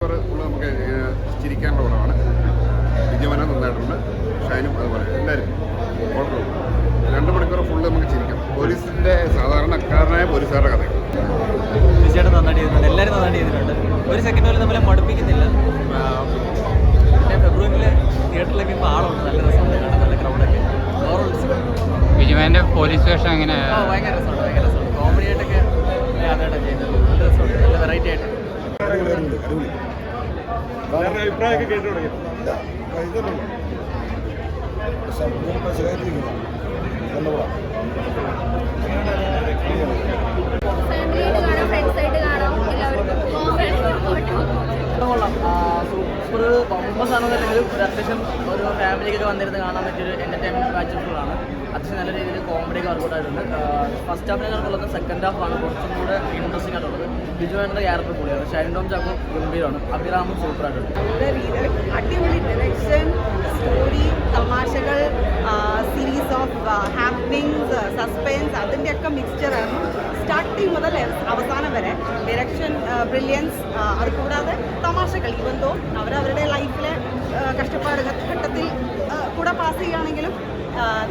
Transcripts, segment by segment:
നമുക്ക് ചിരിക്കാനുള്ള പടമാണ്. വിജയമന നന്നായിട്ടുണ്ട്, ഷൈനും അതുപോലെ എല്ലാവരും ഓർഡർ 2 മണിക്കൂർ ഫുള്ള് നമുക്ക് ചിരിക്കാം. പോലീസിൻ്റെ സാധാരണക്കാരനായ പോലീസുകാരുടെ കഥ തീർച്ചയായിട്ടും നന്നായിട്ട് ചെയ്തിട്ടുണ്ട്. എല്ലാവരും നന്നായിട്ട് ചെയ്തിട്ടുണ്ട്. ഒരു സെക്കൻഡ് പോലും നമ്മളെ മടുപ്പിക്കുന്നില്ല. ഫെബ്രുവരിയിൽ തിയേറ്ററിലൊക്കെ ഇപ്പോൾ ആളുണ്ട്, നല്ല രസമുണ്ട് കാണാൻ, നല്ല ക്രൗഡൊക്കെ. വിജയന്റെ പോലീസ് വേഷം എങ്ങനെ? ഭയങ്കര രസമുണ്ട്. കോമഡി ആയിട്ടൊക്കെ അതായിട്ടാണ് ചെയ്യുന്നത്. നല്ല രസമുണ്ട്, നല്ല വെറൈറ്റി ആയിട്ട്. അഭിപ്രായമൊക്കെ കേട്ടു തുടങ്ങി. സൂപ്പർ ബോംബസ് ആണെന്നുണ്ടെങ്കിലും ഒരു അത്യാവശ്യം ഒരു ഫാമിലിക്കൊക്കെ വന്നിരുന്ന് കാണാൻ പറ്റിയൊരു എൻ്റർടൈൻമെൻറ്റ് വാച്ചബിളാണ്. അത്യാവശ്യം നല്ല രീതിയിൽ കോമഡിയൊക്കെ വർക്കൗട്ട് ആയിട്ടുണ്ട്. ഫസ്റ്റ് ഹാഫിനെ കണക്കുള്ളത് സെക്കൻഡ് ഹാഫാണ് കുറച്ചും കൂടെ ഇൻട്രസ്റ്റിംഗ് ആയിട്ടുള്ളത്. ബിജുവേട്ടൻ്റെ ക്യാരക്ടർ കൂടിയാണ്. ഷൈൻ ടോം ചാക്കോ ഗംഭീരമാണ്. അഭിരാമും സൂപ്പറായിട്ടുണ്ട്. അടിപൊളി ഡയറക്ഷൻ, സ്റ്റോറി, തമാശകൾ, സീരീസ് ഓഫ് ഹാപ്പനിങ്സ്, സസ്പെൻസ്, അതിൻ്റെയൊക്കെ മിക്സ്ചറാണ് സ്റ്റാർട്ടിങ് മുതൽ അവസാനം വരെ. ഡയറക്ഷൻ ബ്രില്യൻസ്, അതുകൂടാതെ തമാശകൾ. ഈവൻ ദോ അവരവരുടെ ലൈഫിലെ കഷ്ടപ്പാട് ഘട്ടത്തിൽ കൂടെ പാസ് ചെയ്യുകയാണെങ്കിലും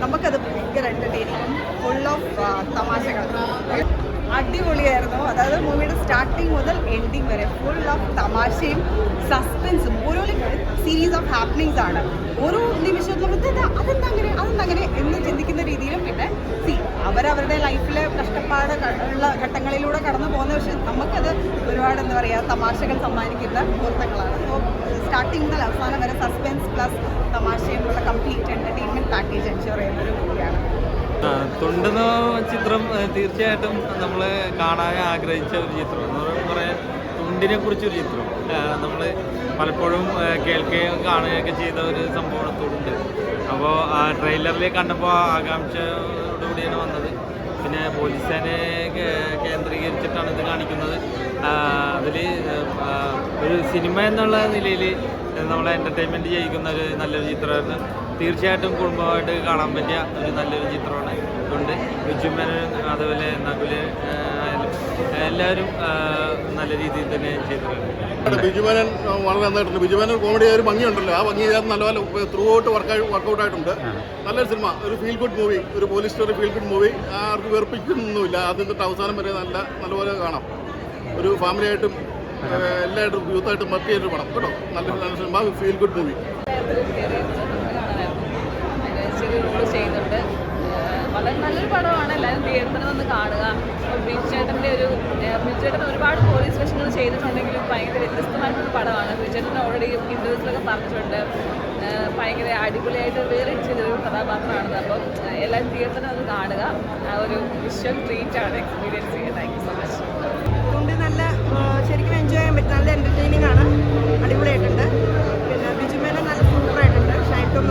നമുക്കത് ഭയങ്കര എൻ്റർടൈനിങ്, ഫുൾ ഓഫ് തമാശകൾ. അടിപൊളിയായിരുന്നു. അതായത് മൂവിയുടെ സ്റ്റാർട്ടിങ് മുതൽ എൻഡിങ് വരെ ഫുൾ ഓഫ് തമാശയും സസ്പെൻസും. ഓരോ സീരീസ് ഓഫ് ഹാപ്പനിങ്സ് ആണ്. ഓരോ നിമിഷത്തിലും അതെന്തങ്ങനെ എന്ന് ചിന്തിക്കുന്ന രീതിയിലും. പിന്നെ അവരവരുടെ ലൈഫിലെ കഷ്ടപ്പാട് ഉള്ള ഘട്ടങ്ങളിലൂടെ കടന്നു പോകുന്ന, പക്ഷേ നമുക്കത് ഒരുപാട് എന്താ പറയുക തമാശകൾ സമ്മാനിക്കുന്ന മുഹൂർത്തങ്ങളാണ്. അപ്പോൾ സ്റ്റാർട്ടിങ് മുതൽ അവസാനം വരെ സസ്പെൻസ് പ്ലസ് തമാശയും ഉള്ള കംപ്ലീറ്റ് എൻ്റർടൈൻമെൻറ്റ് പാക്കേജ് എൻഷുർ ചെയ്യുന്ന ഒരു മൂവിയാണ്. തുണ്ടെന്ന ചിത്രം തീർച്ചയായിട്ടും നമ്മൾ കാണാൻ ആഗ്രഹിച്ച ഒരു ചിത്രം എന്ന് പറയാൻ, തുണ്ടിനെ കുറിച്ചൊരു ചിത്രം നമ്മൾ പലപ്പോഴും കേൾക്കുകയും കാണുകയൊക്കെ ചെയ്ത ഒരു സംഭവമാണ് തുണ്ട്. അപ്പോൾ ആ ട്രെയിലറിൽ കണ്ടപ്പോൾ ആകാംക്ഷയോടുകൂടിയാണ് വന്നത്. പിന്നെ പോലീസിനെ കേന്ദ്രീകരിച്ചിട്ടാണ് ഇത് കാണിക്കുന്നത്. അതിൽ ഒരു സിനിമ എന്നുള്ള നിലയിൽ നമ്മളെ എൻ്റർടൈൻമെൻറ്റ് ചെയ്യിക്കുന്ന ഒരു നല്ലൊരു ചിത്രമായിരുന്നു. തീർച്ചയായിട്ടും കുടുംബമായിട്ട് കാണാൻ പറ്റിയ ഒരു നല്ലൊരു ചിത്രമാണ് ഉണ്ട്. ബിജുമേനൻ അതുപോലെ നകുല് എല്ലാവരും നല്ല രീതിയിൽ തന്നെ ചെയ്തിട്ടുണ്ട്. ബിജുമേനൻ വളരെ നന്നായിട്ടുണ്ട്. ബിജുമേനൻ കോമഡി ഒരു ഭംഗിയുണ്ടല്ലോ, ആ ഭംഗി നല്ലപോലെ ത്രൂ ഔട്ട് വർക്കൗട്ട് ആയിട്ടുണ്ട്. നല്ലൊരു സിനിമ, ഒരു ഫീൽ ഗുഡ് മൂവി, ഒരു police story feel good movie. ആർക്കും വെറുപ്പിക്കുന്നൊന്നുമില്ല. ആദ്യം തൊട്ട് അവസാനം വരെ നല്ലപോലെ കാണാം. ഒരു ഫാമിലിയായിട്ടും എല്ലായിട്ടും യൂത്തായിട്ടും വർക്ക് ചെയ്തൊരു പടം കേട്ടോ. നല്ല സിനിമ, ഫീൽ ഗുഡ് മൂവി. ചെയ്യുന്നുണ്ട്. വളരെ നല്ലൊരു പടമാണ്. എല്ലാവരും തിയേറ്ററിൽ നിന്ന് കാണുക. ബിജുചേട്ടൻ ഒരുപാട് പോലീസ് വേഷങ്ങൾ ചെയ്തിട്ടുണ്ടെങ്കിലും ഭയങ്കര വ്യത്യസ്തമായിട്ടൊരു പടമാണ്. ബിജുചേട്ടൻ ഓൾറെഡി ഇൻ്റർവ്യൂസിലൊക്കെ പറഞ്ഞിട്ടുണ്ട് ഭയങ്കര അടിപൊളിയായിട്ട് വേറെ ചെയ്തൊരു കഥാപാത്രമാണെന്ന്. അപ്പം എല്ലാവരും തിയേറ്ററിൽ നിന്ന് കാണുക. ഒരു വിഷ്വൽ ട്രീറ്റാണ് എക്സ്പീരിയൻസ് ചെയ്യുക. Thank you so much. അതുകൊണ്ട് നല്ല ശരിക്കും എൻജോയ് ചെയ്യാൻ പറ്റും. നല്ല എൻ്റർടൈനിങ് ആണ്, അടിപൊളിയായിട്ടുണ്ട്. പിന്നെ ബിജുമേനൻ നല്ല സൂപ്പറായിട്ടുണ്ട്. ഷൈൻ ടോം